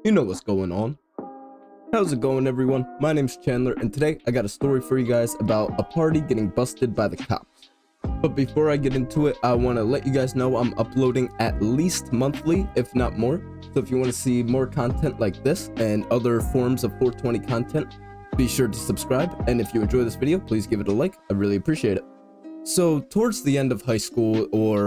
You know what's going on. How's it going, everyone? My name's Chandler, and today I got a story for you guys about a party getting busted by the cops. But before I get into it, I want to let you guys know I'm uploading at least monthly, if not more. So if you want to see more content like this and other forms of 420 content, be sure to subscribe. And if you enjoy this video, please give it a like. I really appreciate it. So towards the end of high school, or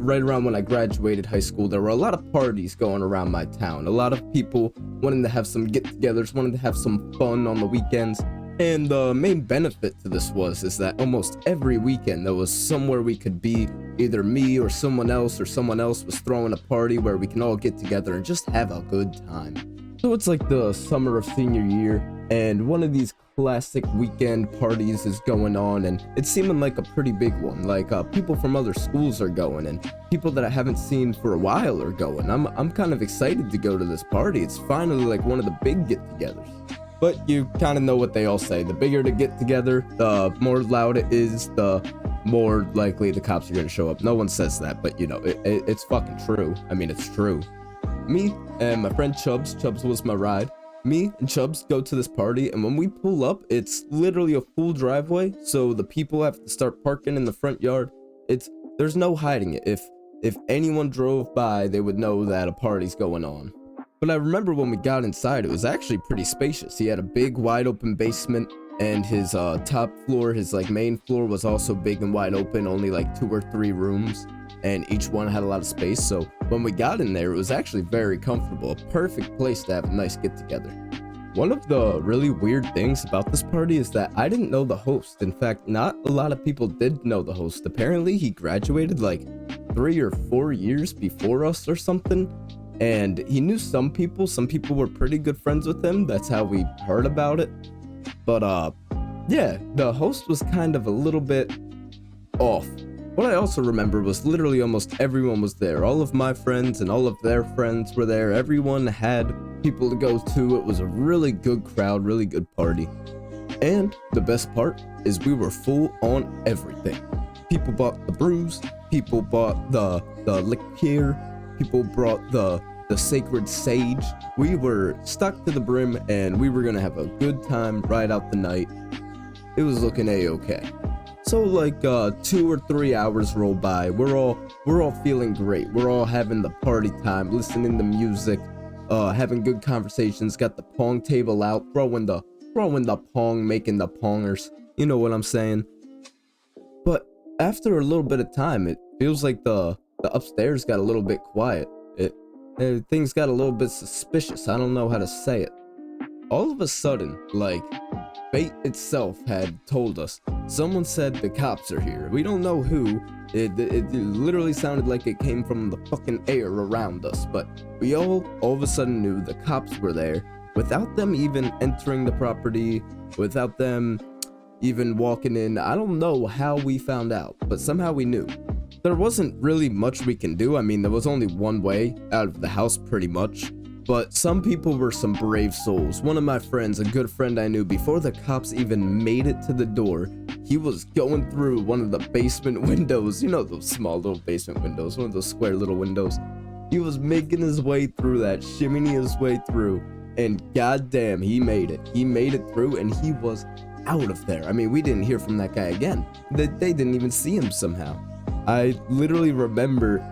right around when I graduated high school, there were a lot of parties going around my town. A lot of people wanting to have some get-togethers, wanting to have some fun on the weekends. And the main benefit to this is that almost every weekend there was somewhere we could be. Either me or someone else was throwing a party where we can all get together and just have a good time. So it's like the summer of senior year, and one of these classic weekend parties is going on, and it's seeming like a pretty big one. Like people from other schools are going, and people that I haven't seen for a while are going. I'm kind of excited to go to this party. It's finally like one of the big get-togethers. But you kind of know what they all say. The bigger the get together, the more loud it is, the more likely the cops are going to show up. No one says that, but you know, it's fucking true. I mean, it's true. Me and my friend Chubbs was my ride. Me and Chubbs go to this party, and when we pull up, it's literally a full driveway, so the people have to start parking in the front yard. There's no hiding it. If anyone drove by, they would know that a party's going on. But I remember when we got inside, it was actually pretty spacious. He had a big, wide open basement, and his top floor, his like main floor, was also big and wide open, only like 2 or 3 rooms, and each one had a lot of space. So when we got in there, it was actually very comfortable, a perfect place to have a nice get together. One of the really weird things about this party is that I didn't know the host. In fact, not a lot of people did know the host. Apparently he graduated like 3 or 4 years before us or something. And he knew some people were pretty good friends with him. That's how we heard about it. But yeah, the host was kind of a little bit off. What I also remember was literally almost everyone was there. All of my friends and all of their friends were there. Everyone had people to go to. It was a really good crowd, really good party. And the best part is we were full on everything. People bought the brews, people bought the liqueur, people brought the sacred sage. We were stuck to the brim, and we were gonna have a good time right out the night. It was looking a-okay. So like 2 or 3 hours roll by. We're all feeling great. We're all having the party time, listening to music, having good conversations. Got the pong table out, throwing the pong, making the pongers. You know what I'm saying? But after a little bit of time, it feels like the upstairs got a little bit quiet. Things got a little bit suspicious. I don't know how to say it. All of a sudden, like, fate itself had told us. Someone said the cops are here. We don't know who. It literally sounded like it came from the fucking air around us. But we all of a sudden knew the cops were there without them even entering the property, without them even walking in. I don't know how we found out, but somehow we knew. There wasn't really much we can do. I mean, there was only one way out of the house pretty much. But some people were some brave souls. One of my friends, a good friend I knew, before the cops even made it to the door, he was going through one of the basement windows. You know, those small little basement windows, one of those square little windows. He was making his way through that, shimmying his way through, and goddamn, he made it. He made it through, and he was out of there. I mean, we didn't hear from that guy again. They didn't even see him somehow. I literally remember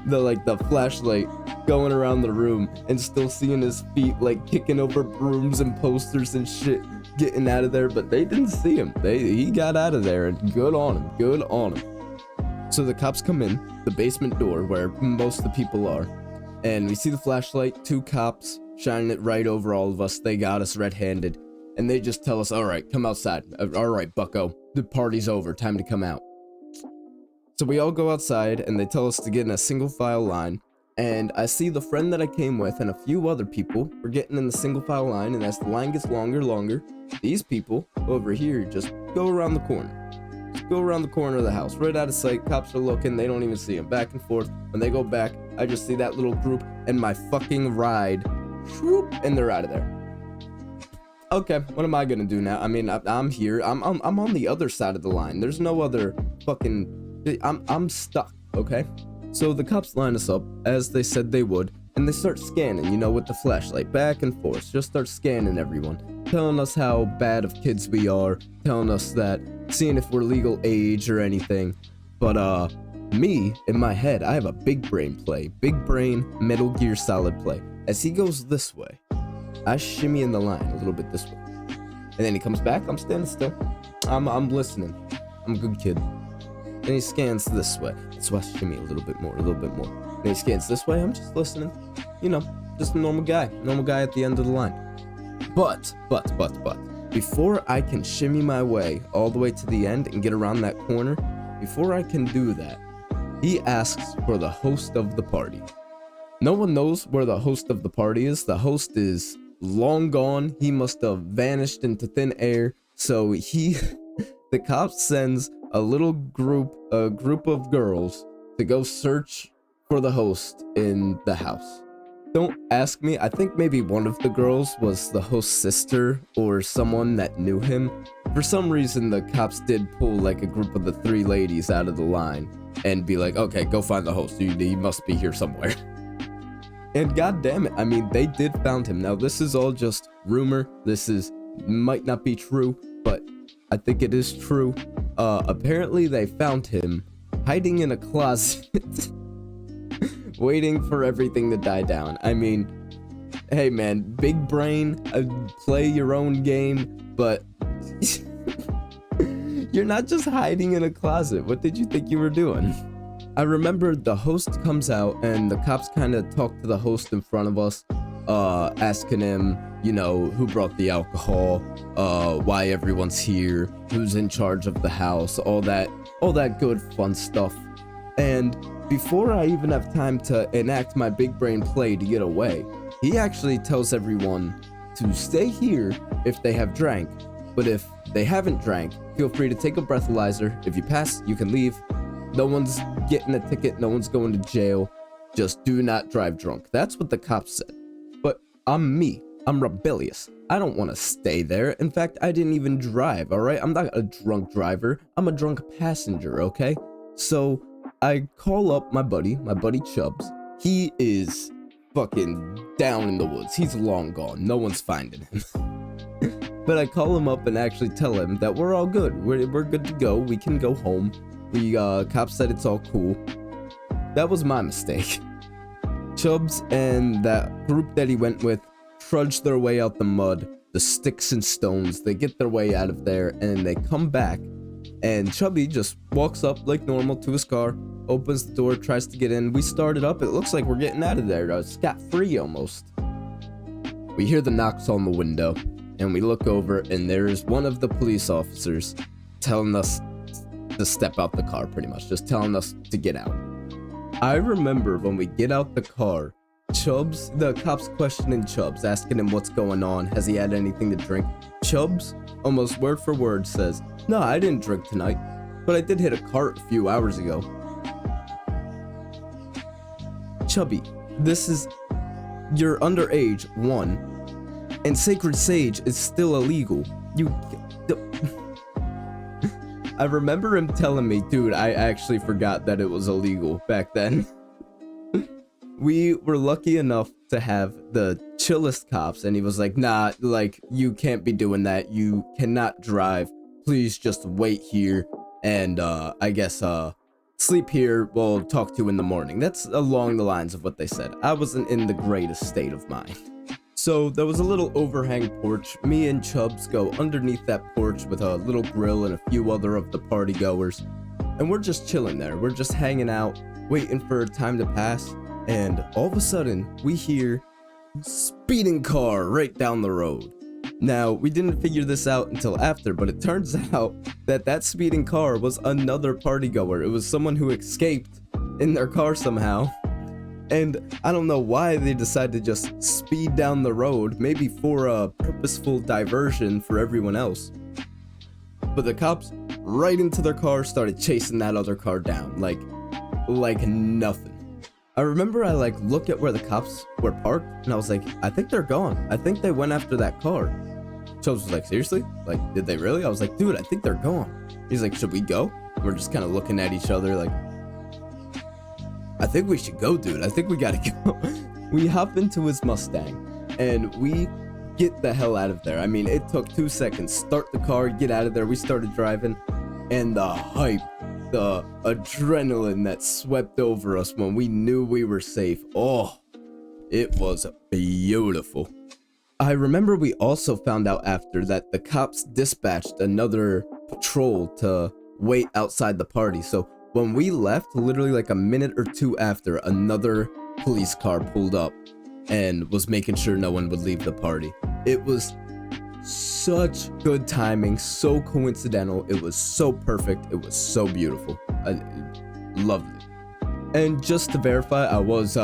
the flashlight going around the room and still seeing his feet like kicking over brooms and posters and shit, getting out of there, but they didn't see him. He got out of there, and good on him. So the cops come in the basement door where most of the people are, and we see the flashlight, 2 cops shining it right over all of us. They got us red-handed, and they just tell us, all right, come outside. All right, bucko, the party's over, time to come out. So we all go outside, and they tell us to get in a single file line, and I see the friend that I came with and a few other people were getting in the single file line, and as the line gets longer, these people over here just go around the corner. Just go around the corner of the house, right out of sight. Cops are looking, they don't even see them. Back and forth. When they go back, I just see that little group and my fucking ride, whoop, and they're out of there. Okay, what am I gonna do now? I mean, I'm here. I'm on the other side of the line. There's no other fucking... I'm stuck, okay? So the cops line us up, as they said they would, and and they start scanning, you know, with the flashlight, back and forth, just start scanning everyone, telling us how bad of kids we are, telling us that, seeing if we're legal age or anything. But me, in my head, I have a big brain play, big brain, Metal Gear Solid play. As he goes this way, I shimmy in the line a little bit this way, and then he comes back, I'm standing still, I'm listening, I'm a good kid. Then he scans this way, so I shimmy a little bit more. Then he scans this way, I'm just listening, you know, just a normal guy at the end of the line. But, before I can shimmy my way all the way to the end and get around that corner, before I can do that, he asks for the host of the party. No one knows where the host of the party is. The host is long gone. He must have vanished into thin air. So the cop sends a group of girls to go search for the host in the house. Don't ask me, I think maybe one of the girls was the host's sister or someone that knew him. For some reason, the cops did pull like a group of the 3 ladies out of the line and be like, okay, go find the host, he must be here somewhere. And god damn it, I mean, they did found him. Now this is all just rumor, might not be true, but I think it is true. Apparently they found him hiding in a closet waiting for everything to die down. I mean, hey man, big brain, play your own game, but you're not just hiding in a closet. What did you think you were doing? I remember the host comes out and the cops kind of talk to the host in front of us, asking him, you know, who brought the alcohol, why everyone's here, who's in charge of the house, all that good fun stuff. And before I even have time to enact my big brain play to get away, he actually tells everyone to stay here if they have drank, but if they haven't drank, feel free to take a breathalyzer. If you pass, you can leave. No one's getting a ticket, no one's going to jail. Just do not drive drunk. That's what the cops said. But I'm me. I'm rebellious. I don't want to stay there. In fact, I didn't even drive, alright? I'm not a drunk driver. I'm a drunk passenger, okay? So I call up my buddy Chubbs. He is fucking down in the woods. He's long gone. No one's finding him. But I call him up and actually tell him that we're all good. We're good to go. We can go home. Cops said it's all cool. That was my mistake. Chubbs and that group that he went with trudged their way out the mud, the sticks and stones. They get their way out of there and they come back. And Chubby just walks up like normal to his car, opens the door, tries to get in. We start it up. It looks like we're getting out of there. Scot-free almost. We hear the knocks on the window, and we look over, and there's one of the police officers telling us to step out the car, pretty much. Just telling us to get out. I remember when we get out the car, Chubbs, the cops questioning Chubbs, asking him what's going on. Has he had anything to drink? Chubbs, almost word for word, says, "No, I didn't drink tonight, but I did hit a cart a few hours ago." Chubby, you're underage, 1, and Sacred Sage is still illegal. I remember him telling me, dude, I actually forgot that it was illegal back then. We were lucky enough to have the chillest cops, and he was like, nah, like, you can't be doing that. You cannot drive. Please just wait here, and, I guess, sleep here. We'll talk to you in the morning. That's along the lines of what they said. I wasn't in the greatest state of mind. So there was a little overhang porch. Me and Chubbs go underneath that porch with a little grill and a few other of the party goers, and we're just chilling there. We're just hanging out, waiting for time to pass. And all of a sudden, we hear speeding car right down the road. Now, we didn't figure this out until after, but it turns out that speeding car was another party goer. It was someone who escaped in their car somehow. And I don't know why they decided to just speed down the road, maybe for a purposeful diversion for everyone else. But the cops, right into their car, started chasing that other car down, like nothing. I remember I look at where the cops were parked, and I was like, I think they're gone. I think they went after that car. Chubbs was like, seriously? Like, did they really? I was like, dude, I think they're gone. He's like, should we go? We're just kind of looking at each other like, I think we should go, dude. I think we gotta go. We hop into his Mustang and we get the hell out of there. I mean, it took 2 seconds. Start the car, get out of there. We started driving, and the hype, the adrenaline that swept over us when we knew we were safe. Oh, it was beautiful. I remember we also found out after that the cops dispatched another patrol to wait outside the party. So when we left, literally like a minute or two after, another police car pulled up and was making sure no one would leave the party. It was such good timing, so coincidental. It was so perfect. It was so beautiful. I loved it. And just to verify, I was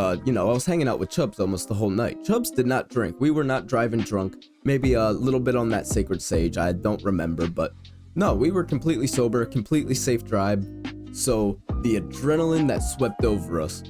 hanging out with Chubbs almost the whole night. Chubbs did not drink. We were not driving drunk. Maybe a little bit on that Sacred Sage. I don't remember, but no, we were completely sober, completely safe drive. So the adrenaline that swept over us,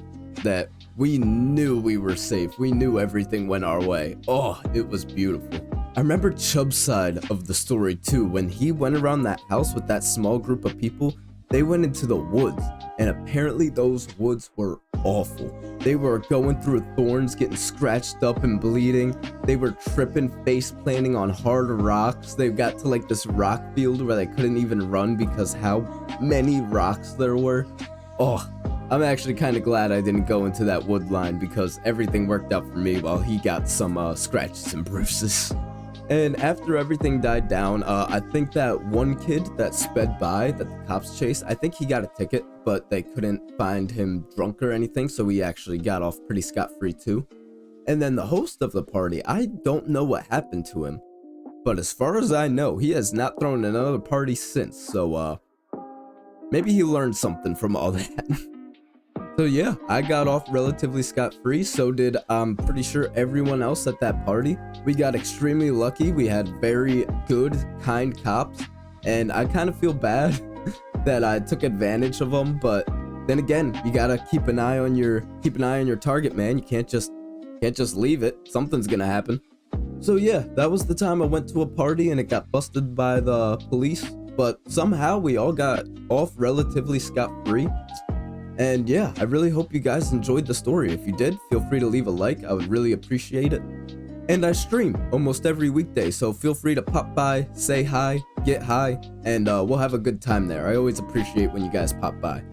that we knew we were safe. We knew everything went our way. Oh, it was beautiful. I remember Chubb's side of the story too. When he went around that house with that small group of people, they went into the woods, and apparently those woods were awful. They were going through thorns, getting scratched up and bleeding. They were tripping, face planting on hard rocks. They got to like this rock field where they couldn't even run because how many rocks there were. Oh, I'm actually kind of glad I didn't go into that wood line because everything worked out for me while he got some scratches and bruises. And after everything died down, I think that one kid that sped by that the cops chased, I think he got a ticket, but they couldn't find him drunk or anything, so he actually got off pretty scot-free too. And then the host of the party, I don't know what happened to him, but as far as I know, he has not thrown another party since, so maybe he learned something from all that. So yeah, I got off relatively scot-free, so did I'm pretty sure everyone else at that party. We got extremely lucky. We had very good, kind cops, and I kind of feel bad that I took advantage of them, but then again, you gotta keep an eye on your target, man. You can't just leave it. Something's gonna happen. So yeah, that was the time I went to a party and it got busted by the police, but somehow we all got off relatively scot-free. And yeah, I really hope you guys enjoyed the story. If you did, feel free to leave a like. I would really appreciate it. And I stream almost every weekday, so feel free to pop by, say hi, get high, and we'll have a good time there. I always appreciate when you guys pop by.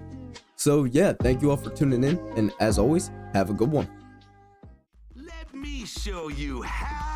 So yeah, thank you all for tuning in, and as always, have a good one. Let me show you how.